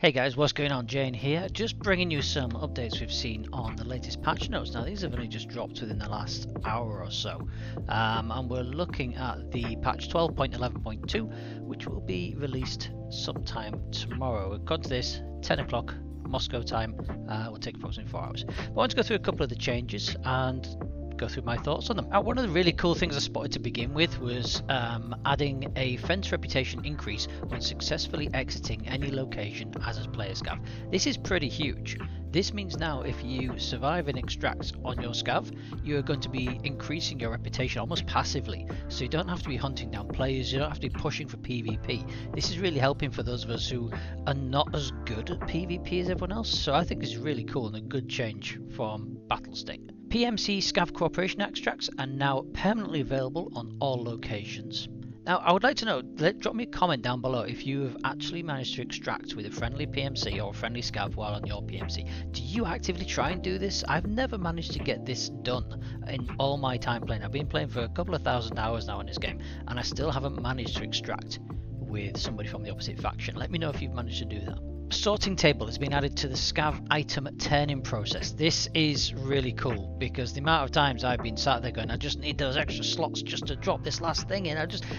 Hey guys, what's going on? Jane here, just bringing you some updates we've seen on the latest patch notes. Now these have only just dropped within the last hour or so, and we're looking at the patch 12.11.2, which will be released sometime tomorrow. According to this, 10 o'clock Moscow time, will take approximately 4 hours. But I want to go through a couple of the changes and go through my thoughts on them. One of the really cool things I spotted to begin with was adding a fence reputation increase when successfully exiting any location as a player scav. This is pretty huge. This means now if you survive and extract on your scav, you are going to be increasing your reputation almost passively. So you don't have to be hunting down players, you don't have to be pushing for PvP. This is really helping for those of us who are not as good at PvP as everyone else. So I think this is really cool and a good change from Battlestate. PMC Scav Cooperation extracts are now permanently available on all locations. Now, I would like to know, drop me a comment down below if you have actually managed to extract with a friendly PMC or a friendly scav while on your PMC. Do you actively try and do this? I've never managed to get this done in all my time playing. I've been playing for a couple of thousand hours now in this game, and I still haven't managed to extract with somebody from the opposite faction. Let me know if you've managed to do that. Sorting table has been added to the scav item turning process. This is really cool because the amount of times I've been sat there going, I just need those extra slots just to drop this last thing in.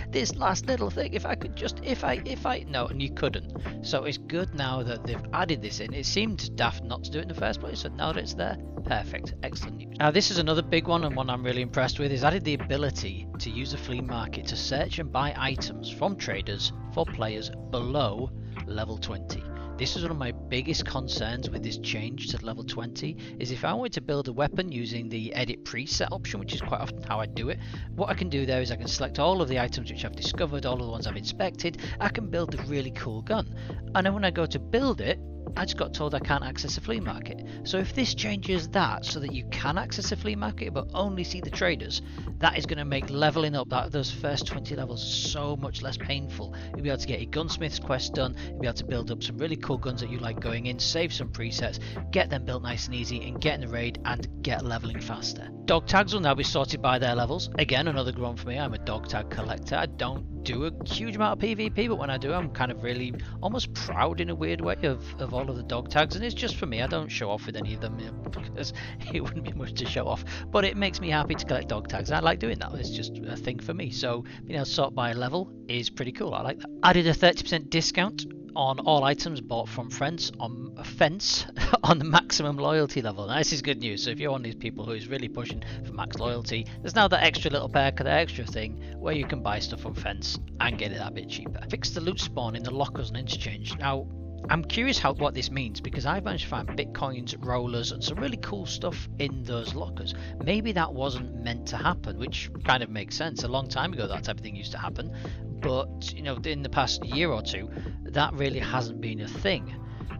This last little thing, if I could just, no, and you couldn't. So it's good now that they've added this in. It seemed daft not to do it in the first place, so now that it's there, perfect, excellent news. Now this is another big one, and one I'm really impressed with, is added the ability to use a flea market to search and buy items from traders for players below level 20. This is one of my biggest concerns with this change to level 20, is if I wanted to build a weapon using the edit preset option, which is quite often how I do it, what I can do there is I can select all of the items which I've discovered, all of the ones I've inspected, I can build a really cool gun. And then when I go to build it, I just got told I can't access a flea market. So if this changes that so that you can access a flea market but only see the traders, that is going to make leveling up those first 20 levels so much less painful. You'll be able to get your gunsmith's quest done, you'll be able to build up some really cool guns that you like going in, save some presets, get them built nice and easy, and get in the raid and get leveling faster. Dog tags will now be sorted by their levels. Again, another good one for me. I'm a dog tag collector. I don't do a huge amount of PvP, but when I do, I'm kind of really almost proud in a weird way of all of the dog tags, and it's just for me. I don't show off with any of them because it wouldn't be much to show off, but it makes me happy to collect dog tags. I like doing that. It's just a thing for me. So being able to sort by level is pretty cool. I like that. Added a 30% discount on all items bought from friends on a fence on the maximum loyalty level. Now this is good news. So if you're one of these people who is really pushing for max loyalty, there's now that extra little perk, that extra thing where you can buy stuff on fence and get it that bit cheaper. Fix the loot spawn in the lockers and interchange. Now I'm curious what this means, because I've managed to find bitcoins, rollers, and some really cool stuff in those lockers. Maybe that wasn't meant to happen, which kind of makes sense. A long time ago that type of thing used to happen, but you know, in the past year or two, that really hasn't been a thing.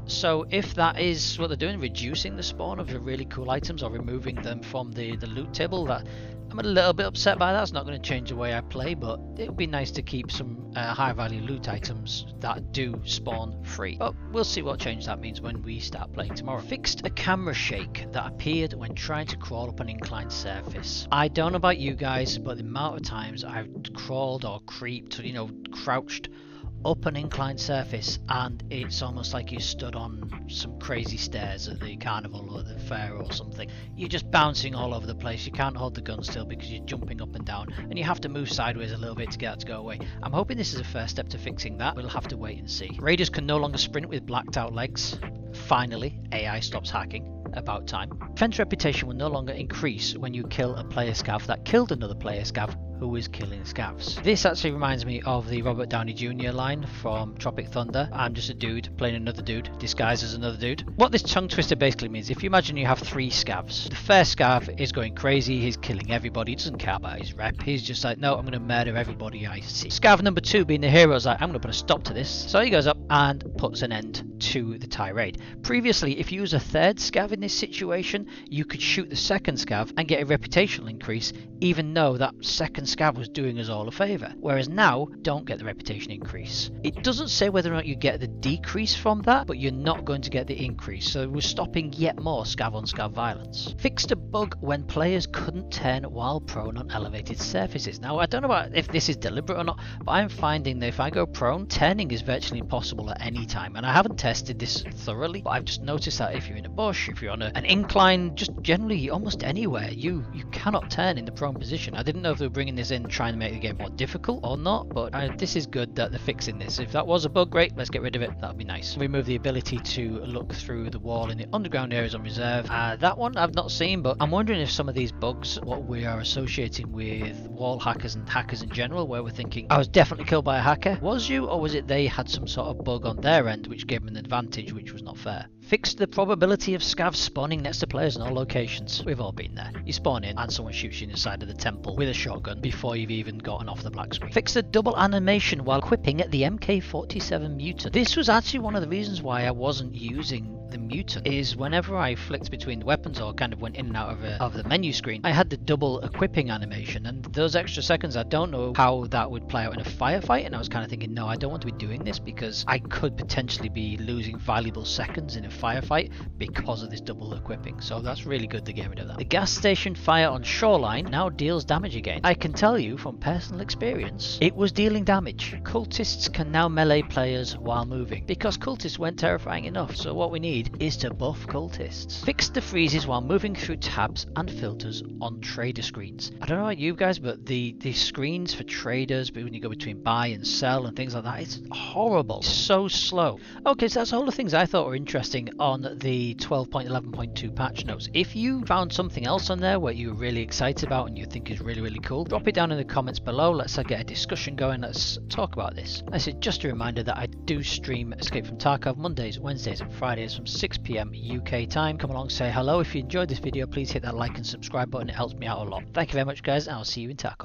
So if that is what they're doing, reducing the spawn of the really cool items or removing them from the loot table, that I'm a little bit upset by that. It's not going to change the way I play, but it would be nice to keep some high value loot items that do spawn free. But we'll see what change that means when we start playing tomorrow. Fixed a camera shake that appeared when trying to crawl up an inclined surface. I don't know about you guys, but the amount of times I've crawled or creeped, you know, crouched up an inclined surface, and it's almost like you stood on some crazy stairs at the carnival or the fair or something. You're just bouncing all over the place. You can't hold the gun still because you're jumping up and down, and you have to move sideways a little bit to get that to go away. I'm hoping this is a first step to fixing that. We'll have to wait and see. Raiders can no longer sprint with blacked out legs. Finally, AI stops hacking. About time. Fence reputation will no longer increase when you kill a player scav that killed another player scav who is killing scavs. This actually reminds me of the Robert Downey Jr. line from Tropic Thunder. I'm just a dude playing another dude disguised as another dude. What this tongue twister basically means, if you imagine you have 3 scavs. The first scav is going crazy, he's killing everybody, he doesn't care about his rep, he's just like, no, I'm going to murder everybody I see. Scav number 2, being the hero, is like, I'm going to put a stop to this. So he goes up and puts an end to the tirade. Previously, if you use a third scav in this situation, you could shoot the second scav and get a reputational increase, even though that second Scav was doing us all a favour. Whereas now, don't get the reputation increase. It doesn't say whether or not you get the decrease from that, but you're not going to get the increase, so we're stopping yet more Scav on Scav violence. Fixed a bug when players couldn't turn while prone on elevated surfaces. Now, I don't know about if this is deliberate or not, but I'm finding that if I go prone, turning is virtually impossible at any time. And I haven't tested this thoroughly, but I've just noticed that if you're in a bush, if you're on an incline, just generally almost anywhere, you cannot turn in the prone position. I didn't know if they were bringing this in trying to make the game more difficult or not, but this is good that they're fixing this. If that was a bug, great, let's get rid of it. That would be nice. Remove the ability to look through the wall in the underground areas on reserve. That one I've not seen, but I'm wondering if some of these bugs, what we are associating with wall hackers and hackers in general, where we're thinking, I was definitely killed by a hacker. Was you, or was it they had some sort of bug on their end which gave them an advantage, which was not fair? Fixed the probability of scavs spawning next to players in all locations. We've all been there. You spawn in and someone shoots you in the side of the temple with a shotgun before you've even gotten off the black screen. Fixed the double animation while equipping the MK47 Mutant. This was actually one of the reasons why I wasn't using the Mutant, is whenever I flicked between the weapons or kind of went in and out of the menu screen, I had the double equipping animation, and those extra seconds, I don't know how that would play out in a firefight, and I was kind of thinking, no, I don't want to be doing this because I could potentially be losing valuable seconds in a firefight because of this double equipping. So that's really good to get rid of that. The gas station fire on Shoreline now deals damage again. I can tell you from personal experience, it was dealing damage. Cultists can now melee players while moving because cultists weren't terrifying enough, so what we need is to buff cultists. Fix the freezes while moving through tabs and filters on trader screens. I don't know about you guys, but the screens for traders, but when you go between buy and sell and things like that, it's horrible. It's so slow. Okay, so that's all the things I thought were interesting on the 12.11.2 patch notes. If you found something else on there where you were really excited about and you think is really, really cool, drop it down in the comments below. Let's get a discussion going. Let's talk about this. I said, just a reminder that I do stream Escape from Tarkov Mondays, Wednesdays and Fridays from 6 PM UK time. Come along, say hello. If you enjoyed this video, please hit that like and subscribe button. It helps me out a lot. Thank you very much, guys, and I'll see you in Tarkov.